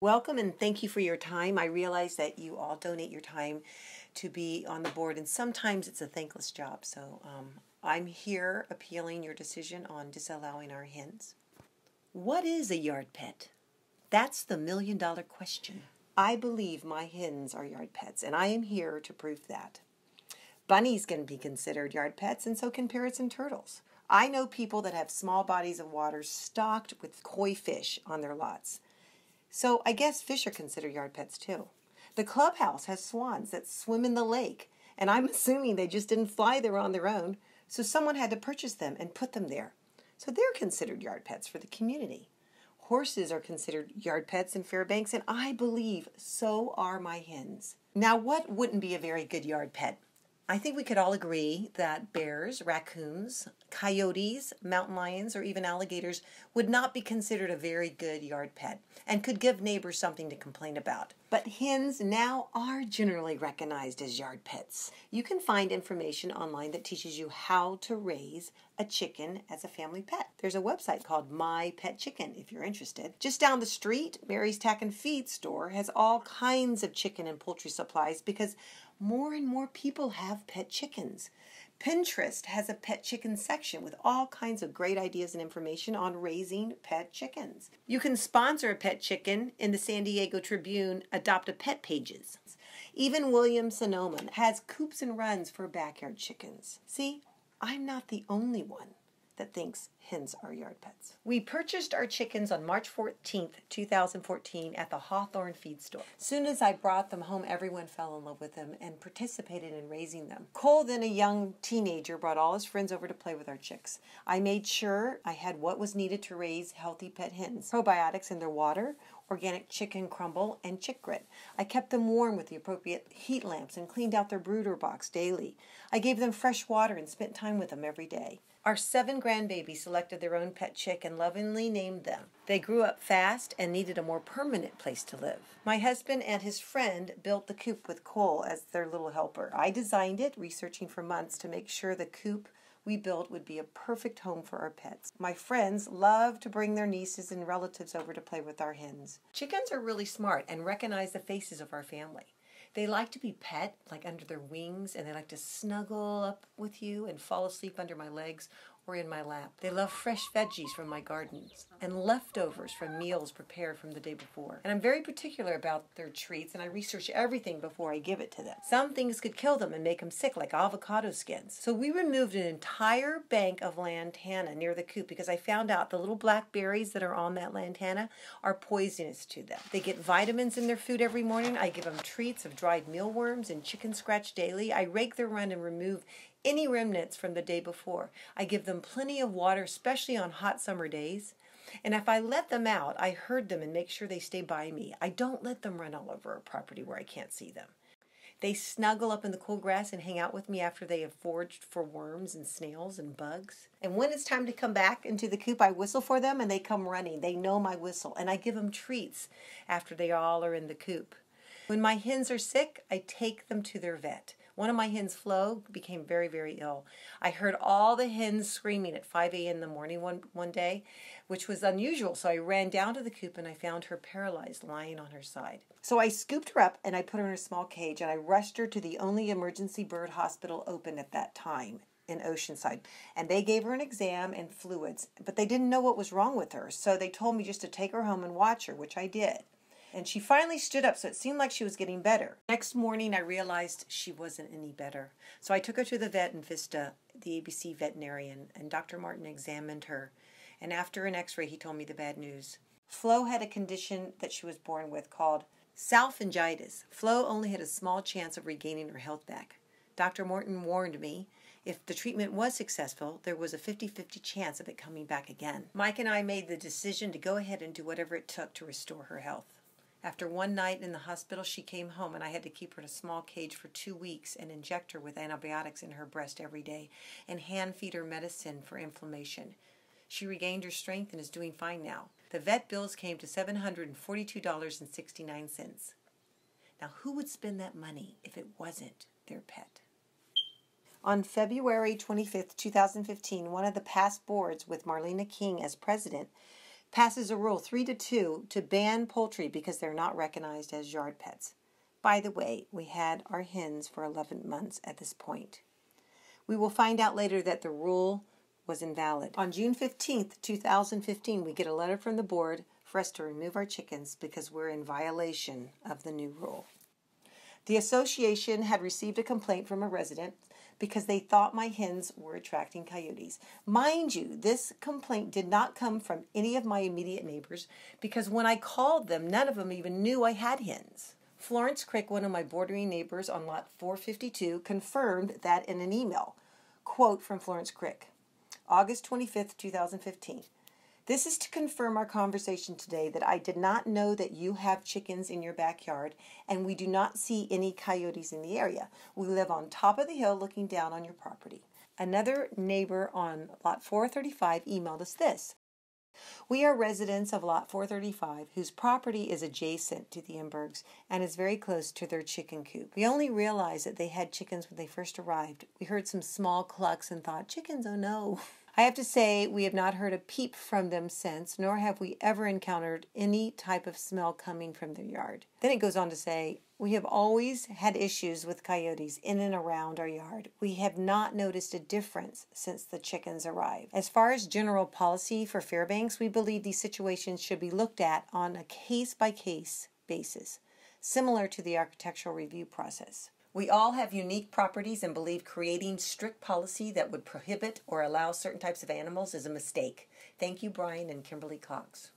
Welcome and thank you for your time. I realize that you all donate your time to be on the board, and sometimes it's a thankless job. So I'm here appealing your decision on disallowing our hens. What is a yard pet? That's the million-dollar question. I believe my hens are yard pets, and I am here to prove that. Bunnies can be considered yard pets, and so can parrots and turtles. I know people that have small bodies of water stocked with koi fish on their lots. So I guess fish are considered yard pets too. The clubhouse has swans that swim in the lake, and I'm assuming they just didn't fly there on their own, so someone had to purchase them and put them there. So they're considered yard pets for the community. Horses are considered yard pets in Fairbanks, and I believe so are my hens. Now, what wouldn't be a very good yard pet? I think we could all agree that bears, raccoons, coyotes, mountain lions, or even alligators would not be considered a very good yard pet and could give neighbors something to complain about. But hens now are generally recognized as yard pets. You can find information online that teaches you how to raise a chicken as a family pet. There's a website called My Pet Chicken if you're interested. Just down the street, Mary's Tack and Feed store has all kinds of chicken and poultry supplies because more and more people have pet chickens. Pinterest has a pet chicken section with all kinds of great ideas and information on raising pet chickens. You can sponsor a pet chicken in the San Diego Tribune Adopt a Pet pages. Even Williams-Sonoma has coops and runs for backyard chickens. See, I'm not the only one that thinks hens are yard pets. We purchased our chickens on March 14th, 2014 at the Hawthorne Feed Store. Soon as I brought them home, everyone fell in love with them and participated in raising them. Cole, then a young teenager, brought all his friends over to play with our chicks. I made sure I had what was needed to raise healthy pet hens. Probiotics in their water, organic chicken crumble, and chick grit. I kept them warm with the appropriate heat lamps and cleaned out their brooder box daily. I gave them fresh water and spent time with them every day. Our 7 grandbabies selected their own pet chick and lovingly named them. They grew up fast and needed a more permanent place to live. My husband and his friend built the coop with Cole as their little helper. I designed it, researching for months to make sure the coop we built would be a perfect home for our pets. My friends love to bring their nieces and relatives over to play with our hens. Chickens are really smart and recognize the faces of our family. They like to be pet, like under their wings, and they like to snuggle up with you and fall asleep under my legs or in my lap. They love fresh veggies from my gardens and leftovers from meals prepared from the day before. And I'm very particular about their treats, and I research everything before I give it to them. Some things could kill them and make them sick, like avocado skins. So we removed an entire bank of lantana near the coop because I found out the little black berries that are on that lantana are poisonous to them. They get vitamins in their food every morning. I give them treats of dried mealworms and chicken scratch daily. I rake their run and remove any remnants from the day before. I give them plenty of water, especially on hot summer days. And if I let them out, I herd them and make sure they stay by me. I don't let them run all over our property where I can't see them. They snuggle up in the cool grass and hang out with me after they have foraged for worms and snails and bugs. And when it's time to come back into the coop, I whistle for them and they come running. They know my whistle, and I give them treats after they all are in the coop. When my hens are sick, I take them to their vet. One of my hens, Flo, became very, very ill. I heard all the hens screaming at 5 a.m. in the morning one day, which was unusual, so I ran down to the coop and I found her paralyzed, lying on her side. So I scooped her up and I put her in a small cage and I rushed her to the only emergency bird hospital open at that time in Oceanside. And they gave her an exam and fluids, but they didn't know what was wrong with her, so they told me just to take her home and watch her, which I did. And she finally stood up, so it seemed like she was getting better. Next morning, I realized she wasn't any better. So I took her to the vet in Vista, the ABC veterinarian, and Dr. Martin examined her. And after an x-ray, he told me the bad news. Flo had a condition that she was born with called salpingitis. Flo only had a small chance of regaining her health back. Dr. Martin warned me if the treatment was successful, there was a 50-50 chance of it coming back again. Mike and I made the decision to go ahead and do whatever it took to restore her health. After one night in the hospital, she came home, and I had to keep her in a small cage for 2 weeks and inject her with antibiotics in her breast every day and hand feed her medicine for inflammation. She regained her strength and is doing fine now. The vet bills came to $742.69. Now, who would spend that money if it wasn't their pet? On February 25th, 2015, one of the past boards with Marlena King as president passes a rule 3-2 to ban poultry because they're not recognized as yard pets. By the way, we had our hens for 11 months at this point. We will find out later that the rule was invalid. On June 15th, 2015, we get a letter from the board for us to remove our chickens because we're in violation of the new rule. The association had received a complaint from a resident because they thought my hens were attracting coyotes. Mind you, this complaint did not come from any of my immediate neighbors because when I called them, none of them even knew I had hens. Florence Crick, one of my bordering neighbors on lot 452, confirmed that in an email. Quote from Florence Crick, August 25th, 2015. This is to confirm our conversation today that I did not know that you have chickens in your backyard and we do not see any coyotes in the area. We live on top of the hill looking down on your property. Another neighbor on lot 435 emailed us this. We are residents of lot 435 whose property is adjacent to the Imbergs and is very close to their chicken coop. We only realized that they had chickens when they first arrived. We heard some small clucks and thought, chickens, oh no. I have to say we have not heard a peep from them since, nor have we ever encountered any type of smell coming from their yard. Then it goes on to say, we have always had issues with coyotes in and around our yard. We have not noticed a difference since the chickens arrived. As far as general policy for Fairbanks, we believe these situations should be looked at on a case-by-case basis, similar to the architectural review process. We all have unique properties and believe creating strict policy that would prohibit or allow certain types of animals is a mistake. Thank you, Brian and Kimberly Cox.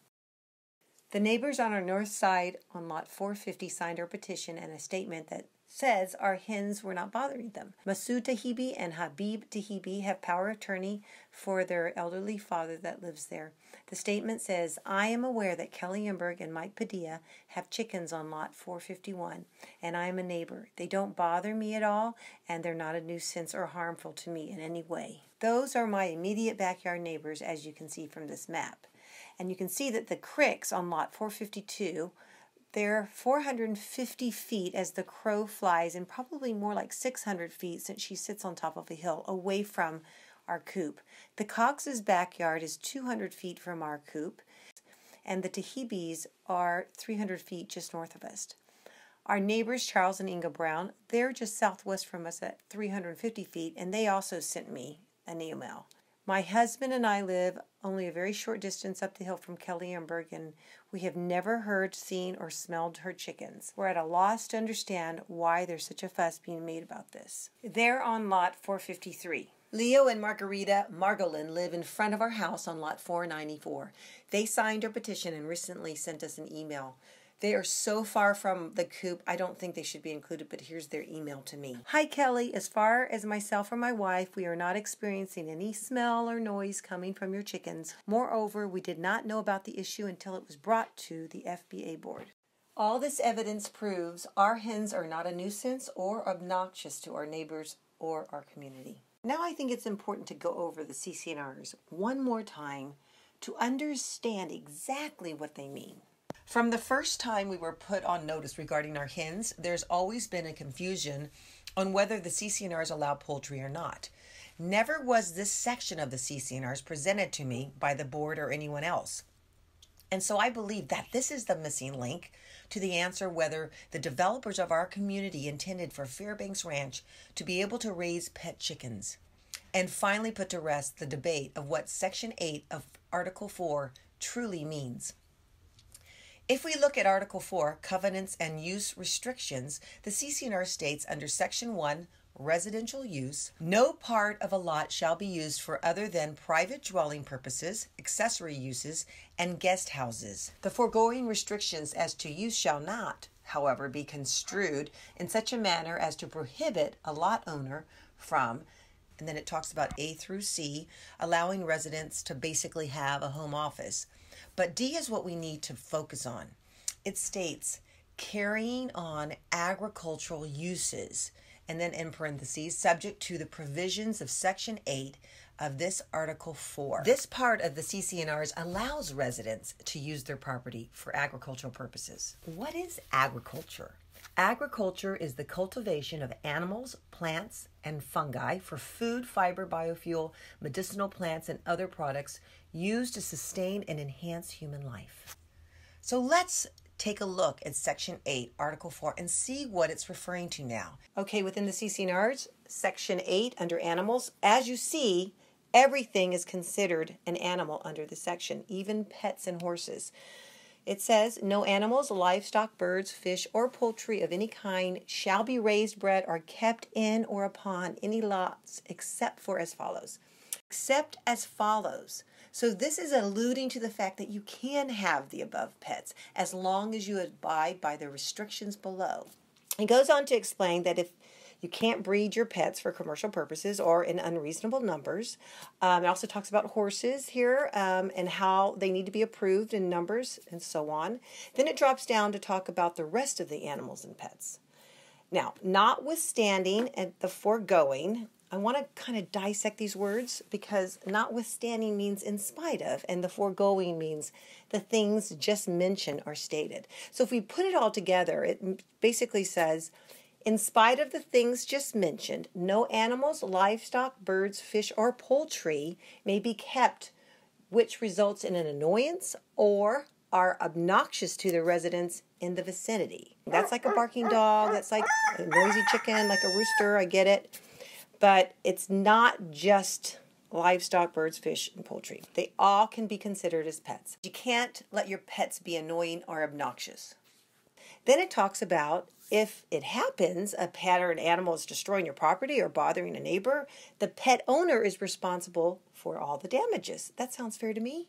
The neighbors on our north side on lot 450 signed our petition and a statement that says our hens were not bothering them. Masoud Tahibi and Habib Tahibi have power of attorney for their elderly father that lives there. The statement says, I am aware that Kelly Imberg and Mike Padilla have chickens on lot 451, and I am a neighbor. They don't bother me at all, and they're not a nuisance or harmful to me in any way. Those are my immediate backyard neighbors, as you can see from this map. And you can see that the cricks on lot 452, they're 450 feet as the crow flies, and probably more like 600 feet since she sits on top of a hill away from our coop. The Cox's backyard is 200 feet from our coop, and the Tahibis are 300 feet just north of us. Our neighbors, Charles and Inga Brown, they're just southwest from us at 350 feet, and they also sent me an email. My husband and I live only a very short distance up the hill from Kelly Imberg, and we have never heard, seen, or smelled her chickens. We're at a loss to understand why there's such a fuss being made about this. They're on lot 453. Leo and Margarita Margolin live in front of our house on lot 494. They signed our petition and recently sent us an email. They are so far from the coop, I don't think they should be included, but here's their email to me. Hi, Kelly. As far as myself or my wife, we are not experiencing any smell or noise coming from your chickens. Moreover, we did not know about the issue until it was brought to the FBA board. All this evidence proves our hens are not a nuisance or obnoxious to our neighbors or our community. Now I think it's important to go over the CC&Rs one more time to understand exactly what they mean. From the first time we were put on notice regarding our hens, there's always been a confusion on whether the CC&Rs allow poultry or not. Never was this section of the CC&Rs presented to me by the board or anyone else. And so I believe that this is the missing link to the answer whether the developers of our community intended for Fairbanks Ranch to be able to raise pet chickens, and finally put to rest the debate of what Section 8 of Article 4 truly means. If we look at Article 4, Covenants and Use Restrictions, the CC&R states under Section 1, Residential Use, no part of a lot shall be used for other than private dwelling purposes, accessory uses, and guest houses. The foregoing restrictions as to use shall not, however, be construed in such a manner as to prohibit a lot owner from, and then it talks about A through C, allowing residents to basically have a home office. But D is what we need to focus on. It states, carrying on agricultural uses, and then in parentheses, subject to the provisions of Section 8 of this Article 4. This part of the CC&Rs allows residents to use their property for agricultural purposes. What is agriculture? Agriculture is the cultivation of animals, plants, and fungi for food, fiber, biofuel, medicinal plants, and other products used to sustain and enhance human life. So let's take a look at Section 8, Article 4, and see what it's referring to now. Okay, within the CC&Rs, Section 8, under animals, as you see, everything is considered an animal under the section, even pets and horses. It says, no animals, livestock, birds, fish, or poultry of any kind shall be raised, bred, or kept in or upon any lots except for as follows. Except as follows. So this is alluding to the fact that you can have the above pets as long as you abide by the restrictions below. It goes on to explain that if you can't breed your pets for commercial purposes or in unreasonable numbers. It also talks about horses here and how they need to be approved in numbers and so on. Then it drops down to talk about the rest of the animals and pets. Now, notwithstanding the foregoing, I want to kind of dissect these words because notwithstanding means in spite of, and the foregoing means the things just mentioned are stated. So if we put it all together, it basically says, in spite of the things just mentioned, no animals, livestock, birds, fish, or poultry may be kept, which results in an annoyance or are obnoxious to the residents in the vicinity. That's like a barking dog, that's like a noisy chicken, like a rooster, I get it. But it's not just livestock, birds, fish, and poultry. They all can be considered as pets. You can't let your pets be annoying or obnoxious. Then it talks about if it happens, a pet or an animal is destroying your property or bothering a neighbor, the pet owner is responsible for all the damages. That sounds fair to me.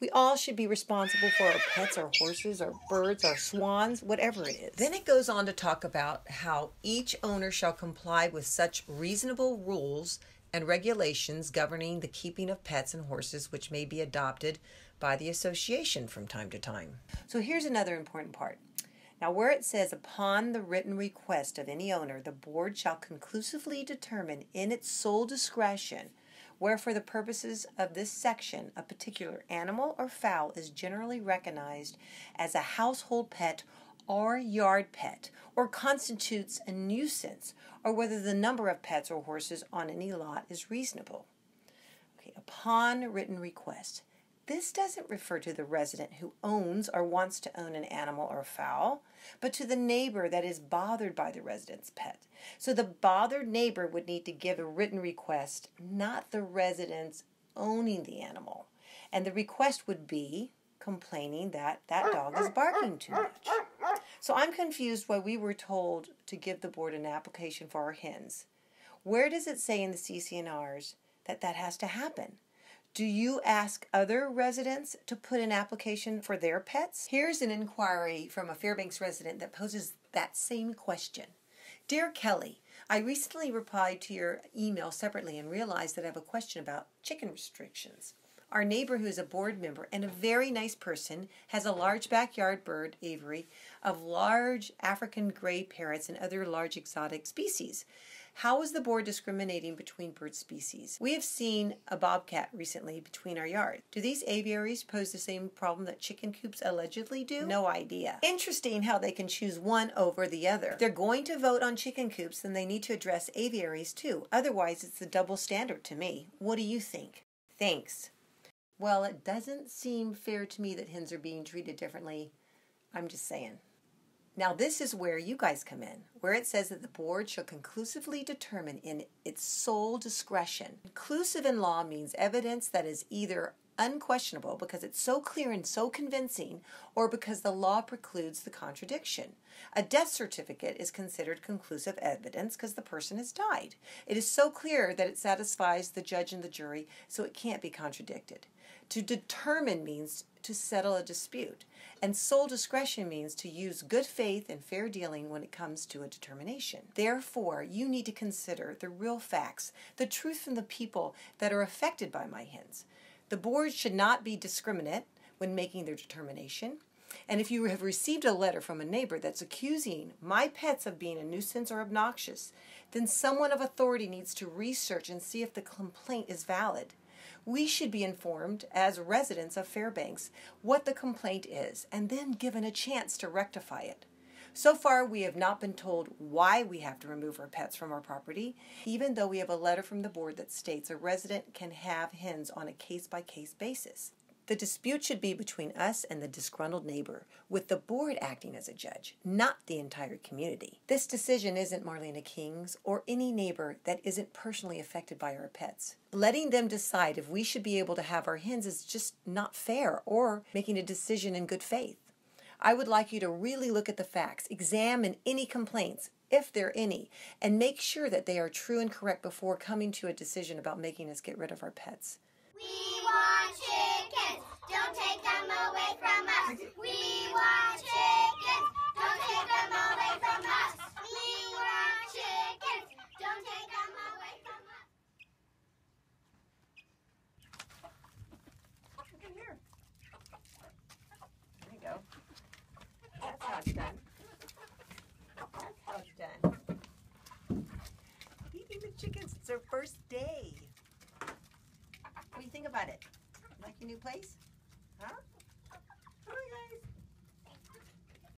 We all should be responsible for our pets, our horses, our birds, our swans, whatever it is. Then it goes on to talk about how each owner shall comply with such reasonable rules and regulations governing the keeping of pets and horses which may be adopted by the association from time to time. So here's another important part. Now, where it says, upon the written request of any owner, the board shall conclusively determine in its sole discretion where for the purposes of this section a particular animal or fowl is generally recognized as a household pet or yard pet, or constitutes a nuisance, or whether the number of pets or horses on any lot is reasonable. Okay, upon written request. This doesn't refer to the resident who owns or wants to own an animal or fowl, but to the neighbor that is bothered by the resident's pet. So the bothered neighbor would need to give a written request, not the residents owning the animal. And the request would be complaining that that dog is barking too much. So I'm confused why we were told to give the board an application for our hens. Where does it say in the CC&Rs that that has to happen? Do you ask other residents to put an application for their pets? Here's an inquiry from a Fairbanks resident that poses that same question. Dear Kelly, I recently replied to your email separately and realized that I have a question about chicken restrictions. Our neighbor, who is a board member and a very nice person, has a large backyard bird aviary of large African gray parrots and other large exotic species. How is the board discriminating between bird species? We have seen a bobcat recently between our yards. Do these aviaries pose the same problem that chicken coops allegedly do? No idea. Interesting how they can choose one over the other. If they're going to vote on chicken coops, then they need to address aviaries too. Otherwise, it's a double standard to me. What do you think? Thanks. Well, it doesn't seem fair to me that hens are being treated differently. I'm just saying. Now, this is where you guys come in, where it says that the board shall conclusively determine in its sole discretion. Conclusive in law means evidence that is either unquestionable because it's so clear and so convincing, or because the law precludes the contradiction. A death certificate is considered conclusive evidence because the person has died. It is so clear that it satisfies the judge and the jury, so it can't be contradicted. To determine means to settle a dispute, and sole discretion means to use good faith and fair dealing when it comes to a determination. Therefore, you need to consider the real facts, the truth from the people that are affected by my hens. The board should not be discriminate when making their determination. And if you have received a letter from a neighbor that's accusing my pets of being a nuisance or obnoxious, then someone of authority needs to research and see if the complaint is valid. We should be informed as residents of Fairbanks what the complaint is and then given a chance to rectify it. So far, we have not been told why we have to remove our pets from our property, even though we have a letter from the board that states a resident can have hens on a case-by-case basis. The dispute should be between us and the disgruntled neighbor, with the board acting as a judge, not the entire community. This decision isn't Marlena King's or any neighbor that isn't personally affected by our pets. Letting them decide if we should be able to have our hens is just not fair or making a decision in good faith. I would like you to really look at the facts, examine any complaints, if there are any, and make sure that they are true and correct before coming to a decision about making us get rid of our pets. We want chickens, don't take them away from us. We want chickens, don't take them away from us. We want chickens, don't take them away from us. Look in here. There you go. That's how it's done. That's how it's done. Feeding the chickens. It's our first day. What do you think about it? Like your new place?